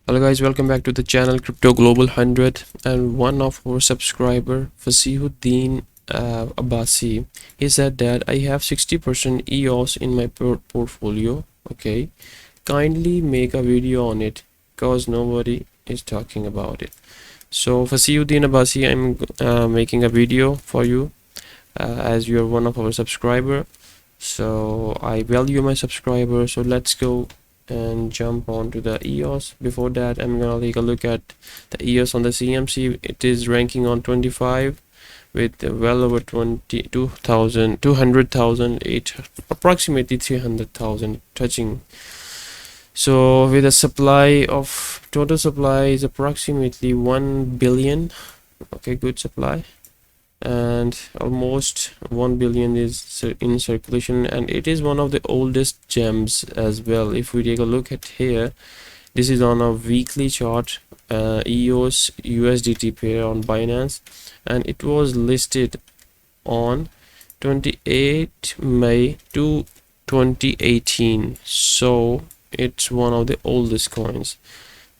Hello guys, welcome back to the channel Crypto Global 100. And one of our subscriber Fasihuddin Abbasi, he said that I have 60% EOS in my portfolio. Okay, kindly make a video on it because nobody is talking about it. So Fasihuddin Abbasi, I'm making a video for you as you are one of our subscriber. So I value my subscriber. So let's go and jump on to the EOS. Before that, I'm gonna take a look at the EOS on the CMC. It is ranking on 25 with well over 22,000, 200,000, approximately 300,000 touching. So with a supply of total supply is approximately 1 billion. Okay, good supply, and almost 1 billion is in circulation, and it is one of the oldest gems as well. If we take a look at here, this is on a weekly chart, EOS USDT pair on Binance, and it was listed on 28 May 2018. So it's one of the oldest coins.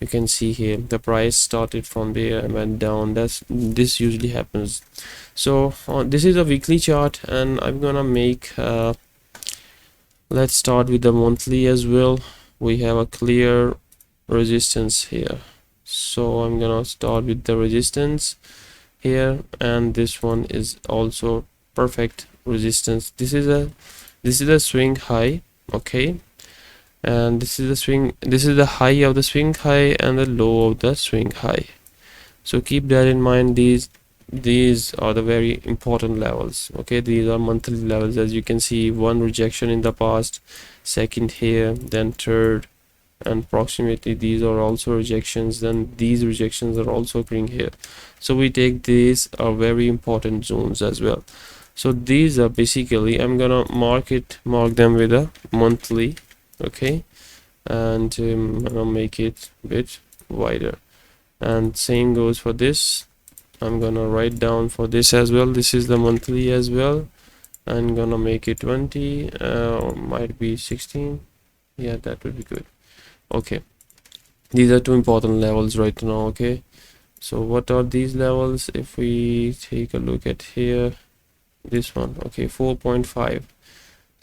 You can see here the price started from there and went down. This usually happens. So this is a weekly chart, and I'm gonna make let's start with the monthly as well. We have a clear resistance here, so I'm gonna start with the resistance here, and this one is also perfect resistance. This is a swing high. Okay, and this is the swing, this is the high of the swing high and the low of the swing high. So keep that in mind. These are the very important levels. Okay, these are monthly levels. As you can see, one rejection in the past, second here, then third, and approximately these are also rejections, then these rejections are also occurring here. So we take these are very important zones as well. So these are basically, I'm gonna mark them with a monthly. Okay, and I'm gonna make it a bit wider, and same goes for this. I'm gonna write down for this as well. This is the monthly as well. I'm gonna make it 20 or might be 16. Yeah, that would be good. Okay, these are two important levels right now. Okay, so what are these levels? If we take a look at here, this one, okay, 4.5.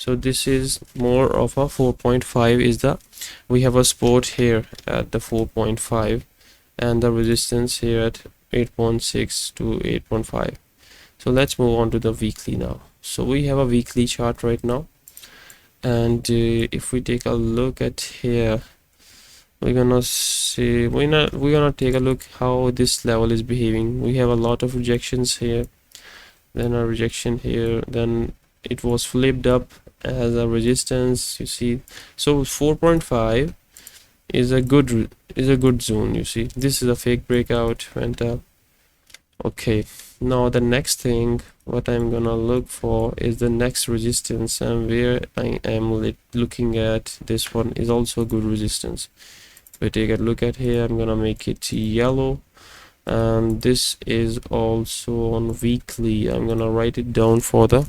so this is more of a 4.5 is the, we have a support here at the 4.5 and the resistance here at 8.6 to 8.5. so let's move on to the weekly now. So we have a weekly chart right now, and if we take a look at here, we're gonna see, we're gonna take a look how this level is behaving. We have a lot of rejections here, then a rejection here, then it was flipped up as a resistance, you see. So 4.5 is a good zone. You see, this is a fake breakout, went up. Okay, now the next thing what I'm gonna look for is the next resistance, and where I am looking at, this one is also good resistance. If we take a look at here, I'm gonna make it yellow, and this is also on weekly. I'm gonna write it down for the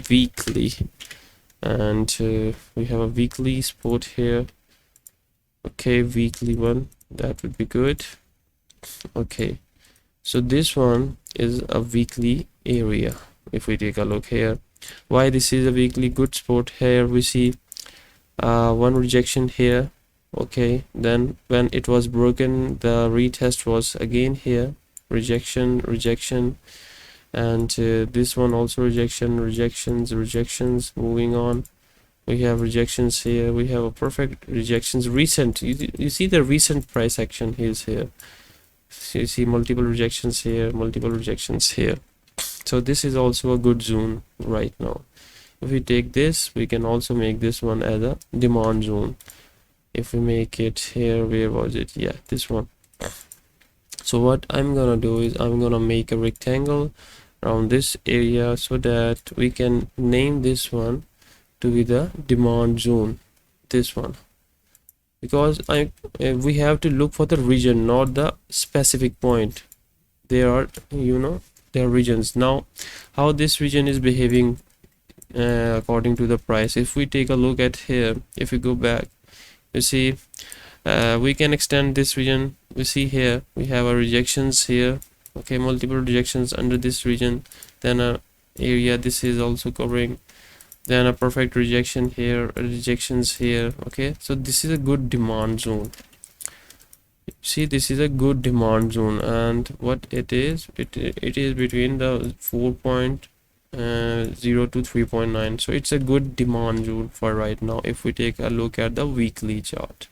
weekly, and we have a weekly support here. Okay, weekly one, that would be good. Okay, so this one is a weekly area. If we take a look here, why this is a weekly good support, here we see one rejection here. Okay, then when it was broken, the retest was again here, rejection, and this one also rejections. Moving on, we have rejections here, we have a perfect rejections, recent, you see the recent price action is here. So you see multiple rejections here, so this is also a good zone right now. If we take this, we can also make this one as a demand zone. If we make it here, where was it? Yeah, this one. So what I'm gonna do is I'm gonna make a rectangle around this area so that we can name this one to be the demand zone, this one, because we have to look for the region, not the specific point. There are, there are regions. Now how this region is behaving according to the price, if we take a look at here, if we go back, you see We can extend this region. We see here we have our rejections here, okay, multiple rejections under this region, then a area this is also covering, then a perfect rejection here, rejections here, okay. So this is a good demand zone. See, this is a good demand zone, and what it is, it is between the 4.0 to 3.9. so it's a good demand zone for right now if we take a look at the weekly chart.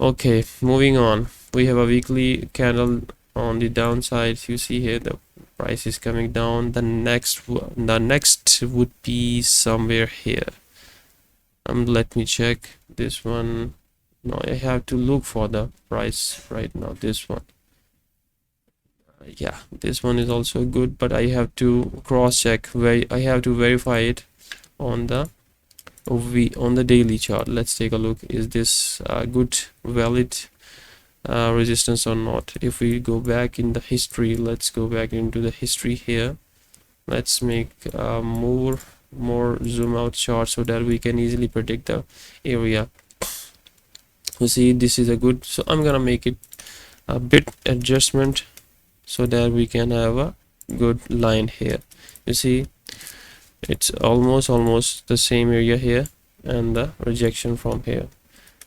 Okay, moving on, we have a weekly candle on the downside. You see here the price is coming down. The next would be somewhere here. Let me check this one. No, I have to look for the price right now. This one, yeah, this one is also good, but I have to cross check where I have to verify it on the on the daily chart. Let's take a look. Is this good valid resistance or not? If we go back in the history, let's go back into the history here. Let's make more zoom out chart so that we can easily predict the area. You see, this is a good, so I'm gonna make it a bit adjustment so that we can have a good line here. You see, it's almost the same area here and the rejection from here.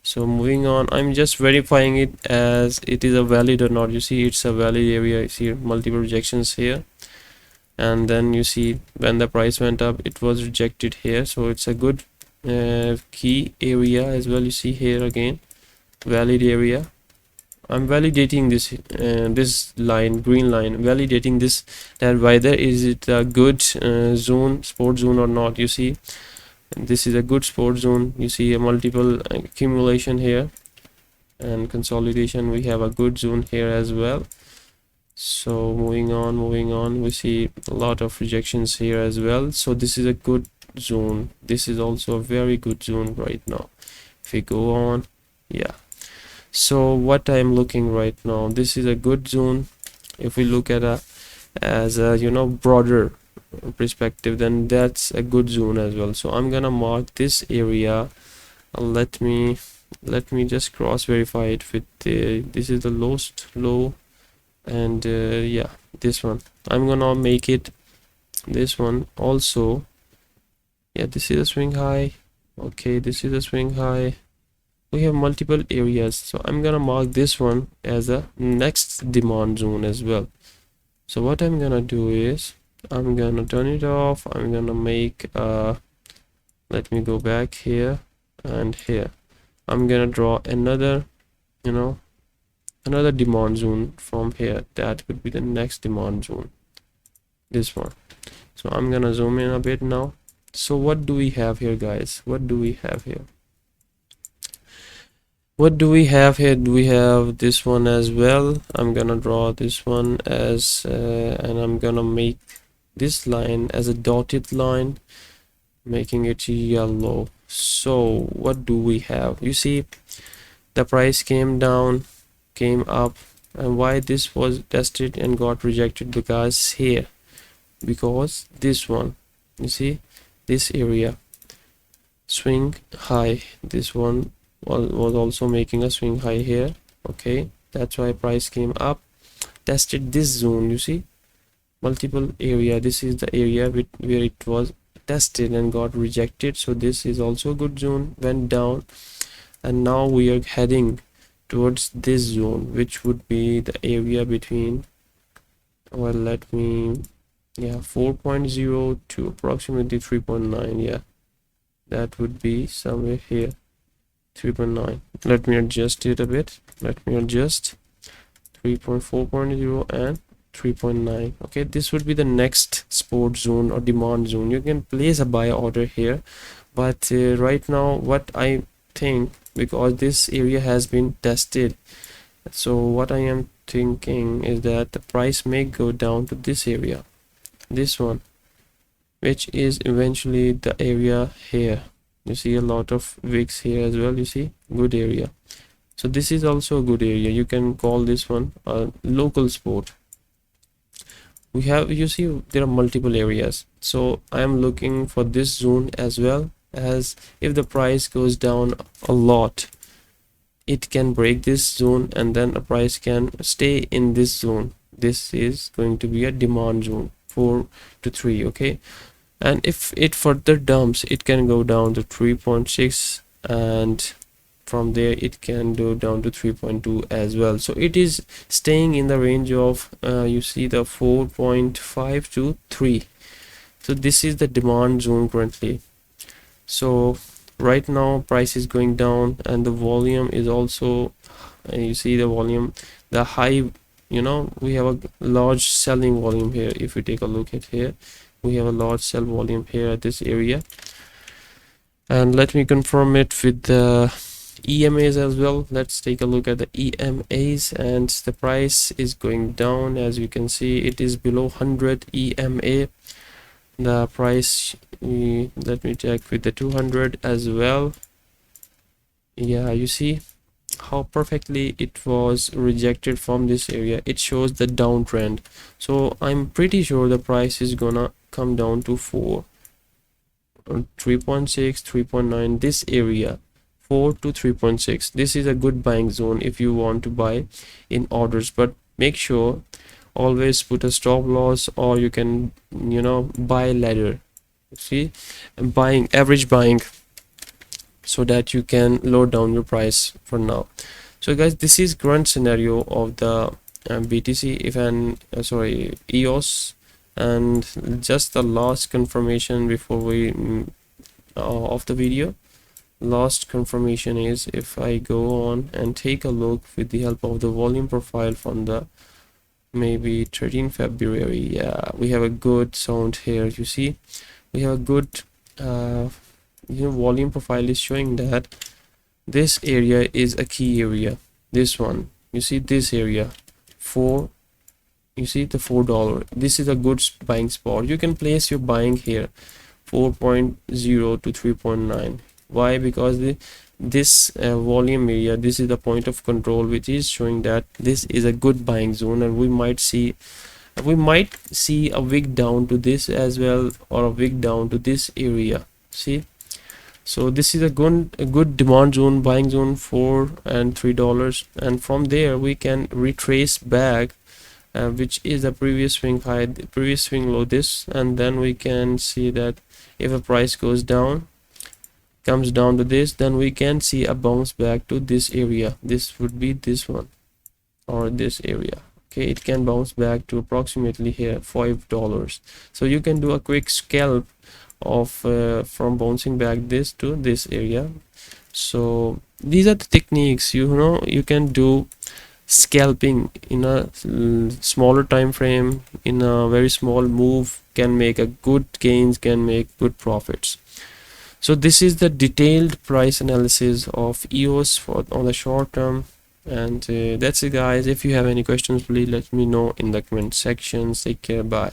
So moving on, I'm just verifying it as it is a valid or not. You see, it's a valid area. You see multiple rejections here, and then you see when the price went up it was rejected here, so it's a good key area as well. You see here again, valid area. I'm validating this this line, green line, validating this, that whether is it a good zone, sport zone or not. You see, this is a good sport zone. You see a multiple accumulation here and consolidation. We have a good zone here as well. So moving on, we see a lot of rejections here as well. So this is a good zone. This is also a very good zone right now. If we go on, yeah. So what I'm looking right now, this is a good zone. If we look at as a broader perspective, then that's a good zone as well. So I'm gonna mark this area. Let me just cross verify it with this is the lowest low, and yeah, this one I'm gonna make it this one also. Yeah, this is a swing high. Okay, this is a swing high. We have multiple areas, so I'm gonna mark this one as a next demand zone as well. So what I'm gonna do is I'm gonna turn it off. I'm gonna make let me go back here and here. I'm gonna draw another another demand zone from here. That would be the next demand zone, this one. So I'm gonna zoom in a bit now. So what do we have here, guys? What do we have here? What do we have here? Do we have this one as well? I'm gonna draw this one as and I'm gonna make this line as a dotted line, making it yellow. So what do we have? You see, the price came down, came up, and why this was tested and got rejected? Because here, because this one, you see, this area swing high, this one was also making a swing high here. Okay, that's why price came up, tested this zone. You see, multiple area. This is the area where it was tested and got rejected. So this is also a good zone, went down, and now we are heading towards this zone, which would be the area between, well, let me, yeah, 4.0 to approximately 3.9. yeah, that would be somewhere here, 3.9. let me adjust it a bit. Let me adjust 3.4.0 and 3.9. okay, this would be the next support zone or demand zone. You can place a buy order here, but right now what I think, because this area has been tested, so what I am thinking is that the price may go down to this area, this one, which is eventually the area here. You see a lot of wicks here as well. You see, good area. So this is also a good area. You can call this one a local sport. We have, you see, there are multiple areas. So I am looking for this zone as well, as if the price goes down a lot, it can break this zone, and then the price can stay in this zone. This is going to be a demand zone, 4 to 3. Okay, and if it further dumps, it can go down to 3.6, and from there it can go down to 3.2 as well. So it is staying in the range of you see the 4.5 to 3. So this is the demand zone currently. So right now price is going down, and the volume is also you see the volume, the high, we have a large selling volume here. If we take a look at here, we have a large sell volume here at this area, and let me confirm it with the EMAs as well. Let's take a look at the EMAs, and the price is going down. As you can see, it is below 100 EMA. The price, let me check with the 200 as well. Yeah, you see how perfectly it was rejected from this area. It shows the downtrend. So I'm pretty sure the price is gonna come down to 4, 3.6, 3.9, this area, 4 to 3.6. This is a good buying zone if you want to buy in orders, but make sure always put a stop loss, or you can buy ladder. See, buying average buying, so that you can lower down your price for now. So guys, this is current scenario of the BTC, if an sorry, EOS. And just the last confirmation before we off the video, last confirmation is, if I go on and take a look with the help of the volume profile from the maybe 13 February, yeah, we have a good sound here. You see, we have a good volume profile is showing that this area is a key area. This one, you see this area, you see the $4, this is a good buying spot. You can place your buying here, 4.0 to 3.9. Why? Because this volume area, this is the point of control, which is showing that this is a good buying zone, and we might see a wick down to this as well, or a wick down to this area. See, so this is a good demand zone, buying zone, $4 and $3, and from there we can retrace back, which is the previous swing high, the previous swing low, this, and then we can see that if a price goes down, comes down to this, then we can see a bounce back to this area. This would be this one, or this area. Okay, it can bounce back to approximately here, $5. So you can do a quick scalp of from bouncing back this to this area. So these are the techniques, you can do scalping in a smaller time frame, in a very small move, can make a good gains, can make good profits. So this is the detailed price analysis of EOS on the short term, and that's it guys. If you have any questions, please let me know in the comment sections. Take care, bye.